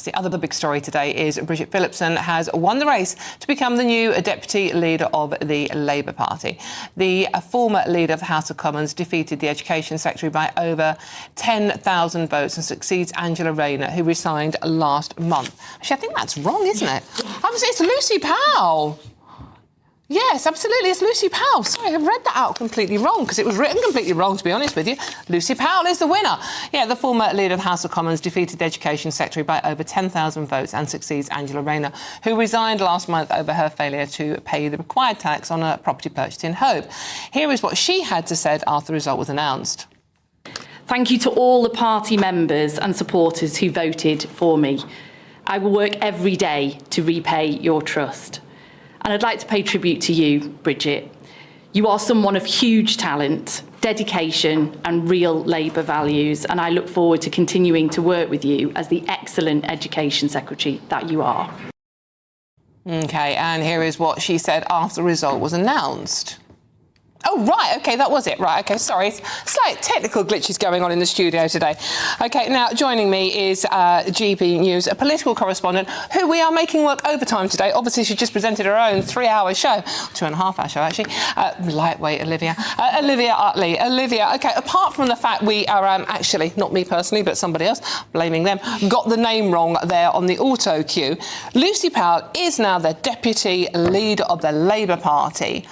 The other big story today is Bridget Phillipson has won the race to become the new Deputy Leader of the Labour Party. The former Leader of the House of Commons defeated the Education Secretary by over 10,000 votes and succeeds Angela Rayner, who resigned last month. Actually, I think that's wrong, isn't it? It's Lucy Powell. Yes, absolutely, it's Lucy Powell. Sorry, I've read that out completely wrong, because it was written completely wrong, to be honest with you. Lucy Powell is the winner. Yeah, the former Leader of the House of Commons defeated the Education Secretary by over 10,000 votes and succeeds Angela Rayner, who resigned last month over her failure to pay the required tax on a property purchased in Hope. Here is what she had to say after the result was announced. Thank you to all the party members and supporters who voted for me. I will work every day to repay your trust. And I'd like to pay tribute to you, Bridget. You are someone of huge talent, dedication and real Labour values, and I look forward to continuing to work with you as the excellent Education Secretary that you are. OK, and here is what she said after the result was announced. Oh, right, OK, that was it. Right, OK, sorry. Slight technical glitches going on in the studio today. OK, now joining me is GB News, a political correspondent who we are making work overtime today. Obviously, she just presented her own 3-hour show, 2.5-hour show, actually. Lightweight, Olivia. Olivia Utley. Olivia, OK, apart from the fact we are actually, not me personally, but somebody else, blaming them, got the name wrong there on the auto cue, Lucy Powell is now the Deputy Leader of the Labour Party.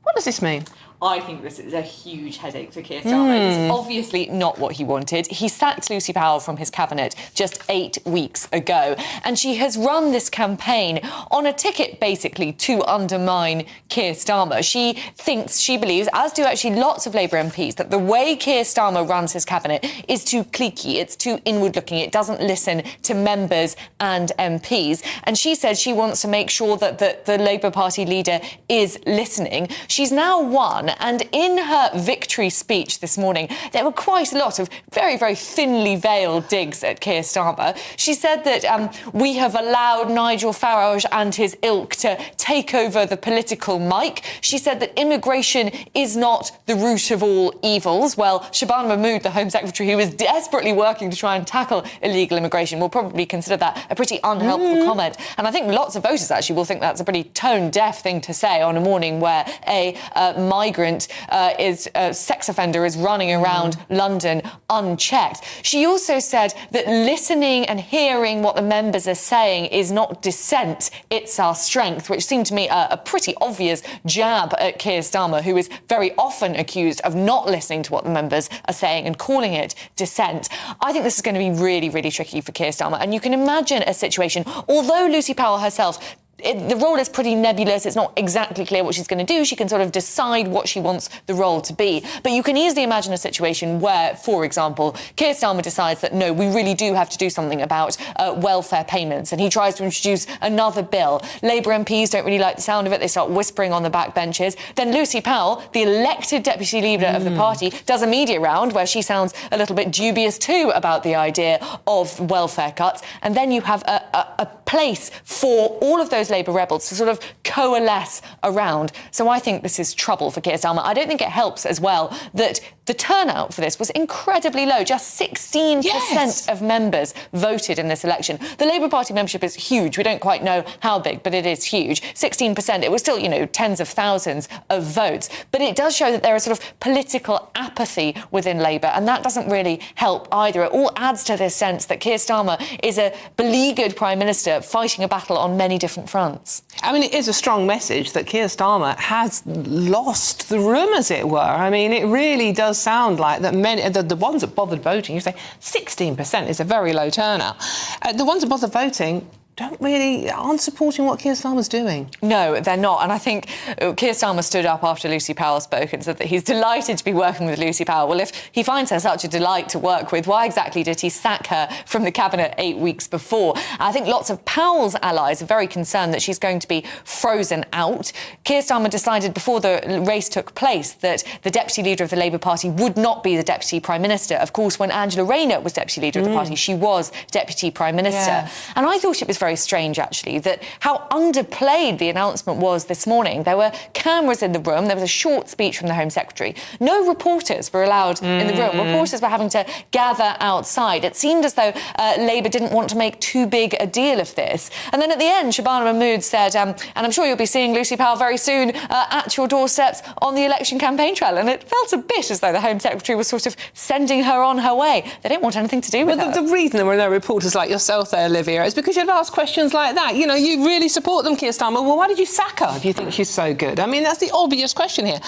What does this mean? I think this is a huge headache for Keir Starmer. It's obviously not what he wanted. He sacked Lucy Powell from his cabinet just 8 weeks ago, and she has run this campaign on a ticket, basically, to undermine Keir Starmer. She believes, as do actually lots of Labour MPs, that the way Keir Starmer runs his cabinet is too cliquey, it's too inward-looking, it doesn't listen to members and MPs. And she said she wants to make sure that the Labour Party leader is listening. She's now won. And in her victory speech this morning, there were quite a lot of very, very thinly veiled digs at Keir Starmer. She said that we have allowed Nigel Farage and his ilk to take over the political mic. She said that immigration is not the root of all evils. Well, Shabana Mahmood, the Home Secretary, who is desperately working to try and tackle illegal immigration, will probably consider that a pretty unhelpful comment. And I think lots of voters actually will think that's a pretty tone-deaf thing to say on a morning where a migrant sex offender is running around London unchecked. She also said that listening and hearing what the members are saying is not dissent, it's our strength, which seemed to me a pretty obvious jab at Keir Starmer, who is very often accused of not listening to what the members are saying and calling it dissent. I think this is going to be really, really tricky for Keir Starmer. And you can imagine a situation, although Lucy Powell herself, the role is pretty nebulous. It's not exactly clear what she's going to do. She can sort of decide what she wants the role to be. But you can easily imagine a situation where, for example, Keir Starmer decides that, no, we really do have to do something about welfare payments, and he tries to introduce another bill. Labour MPs don't really like the sound of it. They start whispering on the backbenches. Then Lucy Powell, the elected deputy leader of the party, does a media round where she sounds a little bit dubious too about the idea of welfare cuts. And then you have a place for all of those Labour rebels to sort of coalesce around. So I think this is trouble for Keir Starmer. I don't think it helps as well that the turnout for this was incredibly low. Just 16% of members voted in this election. The Labour Party membership is huge. We don't quite know how big, but it is huge. 16%. It was still, tens of thousands of votes. But it does show that there is sort of political apathy within Labour, and that doesn't really help either. It all adds to this sense that Keir Starmer is a beleaguered Prime Minister fighting a battle on many different fronts. I mean, it is a strong message that Keir Starmer has lost the room, as it were. I mean, it really does sound like that many, the ones that bothered voting, you say 16% is a very low turnout. The ones that bothered voting aren't supporting what Keir Starmer's doing. No, they're not. And I think Keir Starmer stood up after Lucy Powell spoke and said that he's delighted to be working with Lucy Powell. Well, if he finds her such a delight to work with, why exactly did he sack her from the cabinet 8 weeks before? I think lots of Powell's allies are very concerned that she's going to be frozen out. Keir Starmer decided before the race took place that the deputy leader of the Labour Party would not be the deputy prime minister. Of course, when Angela Rayner was deputy leader of the party, she was deputy prime minister. Yeah. And I thought it was very very strange, actually, that how underplayed the announcement was this morning. There were cameras in the room. There was a short speech from the Home Secretary. No reporters were allowed in the room. Reporters were having to gather outside. It seemed as though Labour didn't want to make too big a deal of this. And then at the end, Shabana Mahmood said, and I'm sure you'll be seeing Lucy Powell very soon at your doorsteps on the election campaign trail. And it felt a bit as though the Home Secretary was sort of sending her on her way. They didn't want anything to do with her. The reason there were no reporters like yourself there, Olivia, is because you've asked questions like that. You know, you really support them, Keir Starmer. Well, why did you sack her if you think she's so good? I mean, that's the obvious question here.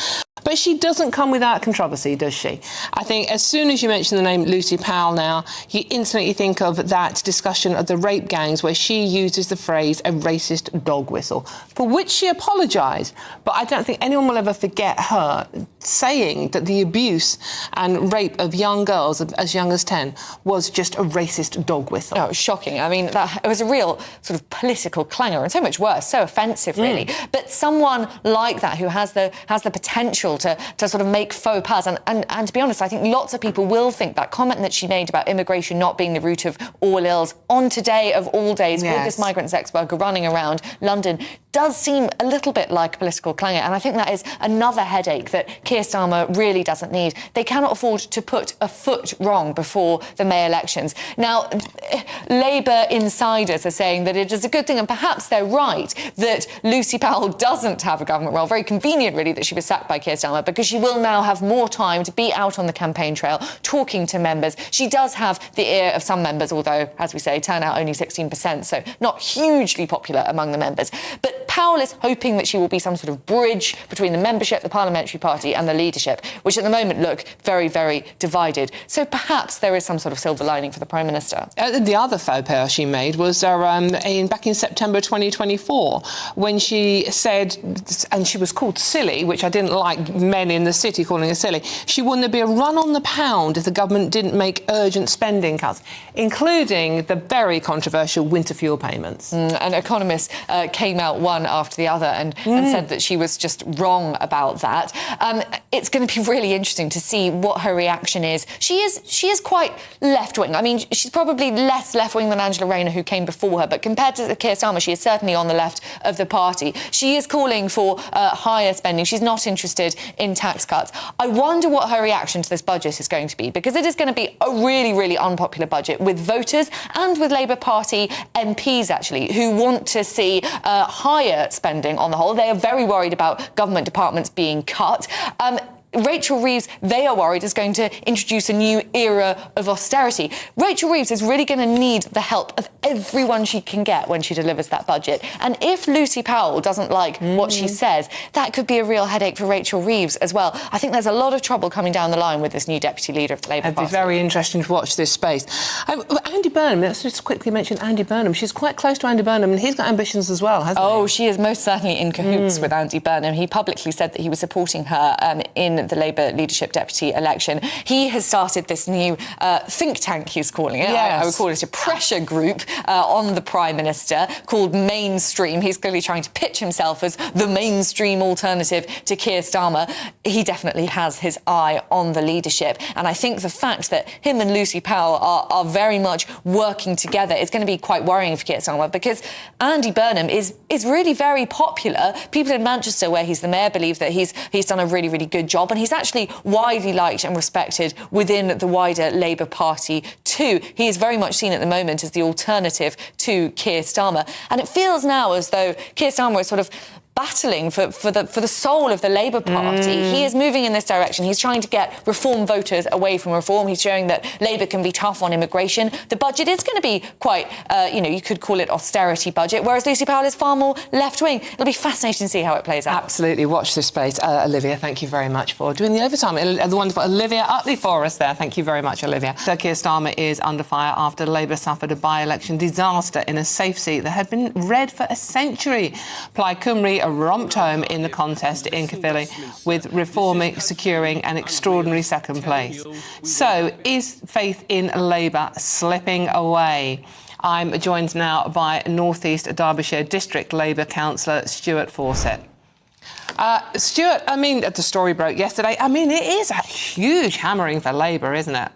But she doesn't come without controversy, does she? I think as soon as you mention the name Lucy Powell now, you instantly think of that discussion of the rape gangs where she uses the phrase a racist dog whistle, for which she apologised. But I don't think anyone will ever forget her saying that the abuse and rape of young girls as young as 10 was just a racist dog whistle. Oh, it was shocking. I mean, it was a real sort of political clangor, and so much worse, so offensive, really. But someone like that who has the potential to sort of make faux pas, and to be honest, I think lots of people will think that comment that she made about immigration not being the root of all ills on today of all days, with this migrant sex worker running around London, does seem a little bit like a political clangor. And I think that is another headache that Keir Starmer really doesn't need. They cannot afford to put a foot wrong before the May elections. Now, Labour insiders are saying that it is a good thing, and perhaps they're right, that Lucy Powell doesn't have a government role. Very convenient, really, that she was sacked by Keir Starmer, because she will now have more time to be out on the campaign trail, talking to members. She does have the ear of some members, although, as we say, turnout only 16%, so not hugely popular among the members. But Powell is hoping that she will be some sort of bridge between the membership, the parliamentary party and the leadership, which at the moment look very, very divided. So perhaps there is some sort of silver lining for the Prime Minister. The other faux pas she made was back in September 2024, when she said, and she was called silly, which I didn't like men in the city calling her silly, she warned there'd be a run on the pound if the government didn't make urgent spending cuts, including the very controversial winter fuel payments. And economists came out one after the other and said that she was just wrong about that. It's going to be really interesting to see what her reaction is. She is quite left-wing. I mean, she's probably less left-wing than Angela Rayner, who came before her, but compared to Keir Starmer, she is certainly on the left of the party. She is calling for higher spending. She's not interested in tax cuts. I wonder what her reaction to this budget is going to be, because it is going to be a really, really unpopular budget with voters and with Labour Party MPs, actually, who want to see higher spending on the whole. They are very worried about government departments being cut. Rachel Reeves, they are worried, is going to introduce a new era of austerity. Rachel Reeves is really going to need the help of everyone she can get when she delivers that budget. And if Lucy Powell doesn't like what she says, that could be a real headache for Rachel Reeves as well. I think there's a lot of trouble coming down the line with this new deputy leader of the Labour Party. It'd be very interesting to watch this space. Andy Burnham, let's just quickly mention Andy Burnham. She's quite close to Andy Burnham, and he's got ambitions as well, hasn't he? Oh, she is most certainly in cahoots with Andy Burnham. He publicly said that he was supporting her in the Labour leadership deputy election. He has started this new think tank, he's calling it. Yes. I would call it a pressure group on the Prime Minister called Mainstream. He's clearly trying to pitch himself as the mainstream alternative to Keir Starmer. He definitely has his eye on the leadership. And I think the fact that him and Lucy Powell are very much working together is going to be quite worrying for Keir Starmer, because Andy Burnham is really very popular. People in Manchester, where he's the mayor, believe that he's done a really, really good job, and he's actually widely liked and respected within the wider Labour Party too. He is very much seen at the moment as the alternative to Keir Starmer. And it feels now as though Keir Starmer is sort of battling for the soul of the Labour Party. He is moving in this direction. He's trying to get reform voters away from reform. He's showing that Labour can be tough on immigration. The budget is going to be quite, you could call it austerity budget, whereas Lucy Powell is far more left-wing. It'll be fascinating to see how it plays out. Absolutely. Watch this space. Olivia, thank you very much for doing the overtime. The wonderful Olivia Utley for us there. Thank you very much, Olivia. Sir Keir Starmer is under fire after Labour suffered a by-election disaster in a safe seat that had been red for a century. Plaid Cymru romped home in the contest in Caerphilly, with Reform securing an extraordinary second place. So, is faith in Labour slipping away? I'm joined now by North East Derbyshire District Labour Councillor Stuart Fawcett. Stuart, I mean, the story broke yesterday. I mean, it is a huge hammering for Labour, isn't it?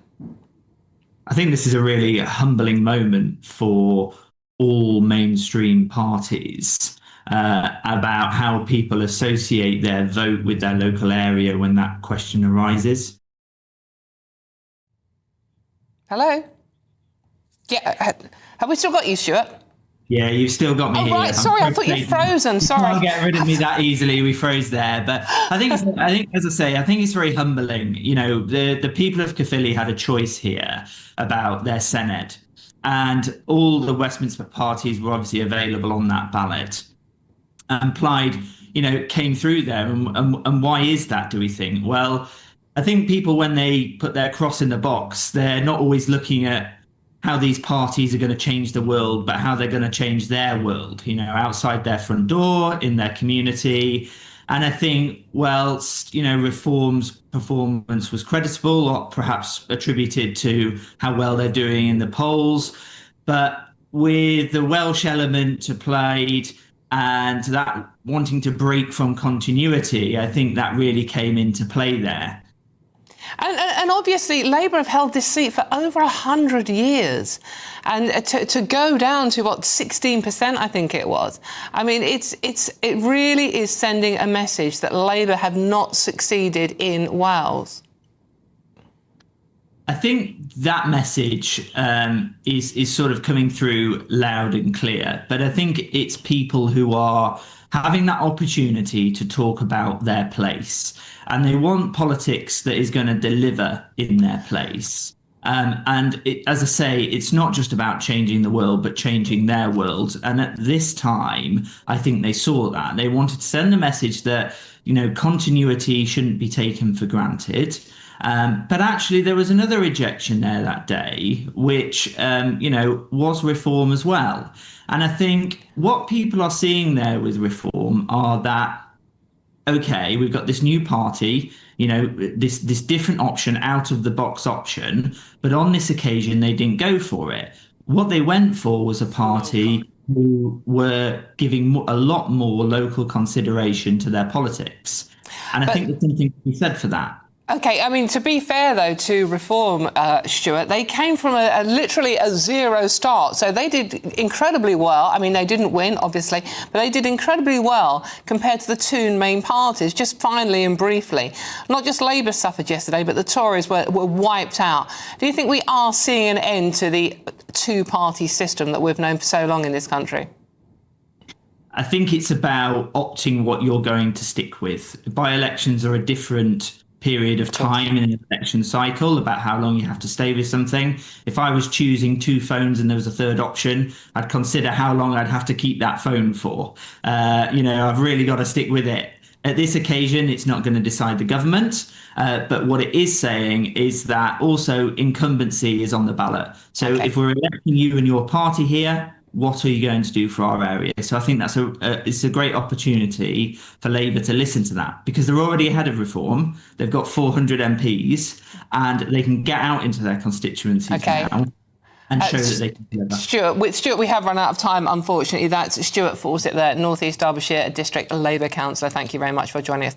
I think this is a really humbling moment for all mainstream parties about how people associate their vote with their local area when that question arises. Hello? Yeah, have we still got you, Stuart? Yeah, you've still got me Oh, here. right, sorry, I thought you'd frozen, sorry. You can't get rid of me that easily. We froze there. But I think, as I say, I think it's very humbling. You know, the people of Caerphilly had a choice here about their Senate, and all the Westminster parties were obviously available on that ballot. And Plaid, you know, came through there. And why is that, do we think? Well, I think people, when they put their cross in the box, they're not always looking at how these parties are going to change the world, but how they're going to change their world, you know, outside their front door, in their community. And I think, whilst, you know, Reform's performance was creditable, or perhaps attributed to how well they're doing in the polls, but with the Welsh element to Plaid and that wanting to break from continuity, I think that really came into play there. And obviously, Labour have held this seat for over 100 years. And to go down to, what, 16%, I think it was. I mean, it really is sending a message that Labour have not succeeded in Wales. I think that message is sort of coming through loud and clear. But I think it's people who are having that opportunity to talk about their place. And they want politics that is going to deliver in their place. As I say, it's not just about changing the world, but changing their world. And at this time, I think they saw that. They wanted to send a message that, you know, continuity shouldn't be taken for granted. But actually, there was another rejection there that day, which, you know, was Reform as well. And I think what people are seeing there with Reform are that, OK, we've got this new party, you know, this different option, out of the box option. But on this occasion, they didn't go for it. What they went for was a party who were giving a lot more local consideration to their politics. And I think there's something to be said for that. OK, I mean, to be fair, though, to Reform, Stuart, they came from literally a zero start. So they did incredibly well. I mean, they didn't win, obviously, but they did incredibly well compared to the two main parties. Just finally and briefly, not just Labour suffered yesterday, but the Tories were wiped out. Do you think we are seeing an end to the two-party system that we've known for so long in this country? I think it's about opting what you're going to stick with. By-elections are a different period of time in an election cycle, about how long you have to stay with something. If I was choosing two phones and there was a third option, I'd consider how long I'd have to keep that phone for. You know, I've really got to stick with it. At this occasion, it's not going to decide the government, but what it is saying is that also incumbency is on the ballot. So if we're electing you and your party here, what are you going to do for our area? So I think that's it's a great opportunity for Labour to listen to that, because they're already ahead of Reform. They've got 400 MPs and they can get out into their constituencies now and show that they can deliver. Stuart, we have run out of time, unfortunately. That's Stuart Fawcett there, North East Derbyshire District Labour Councillor. Thank you very much for joining us.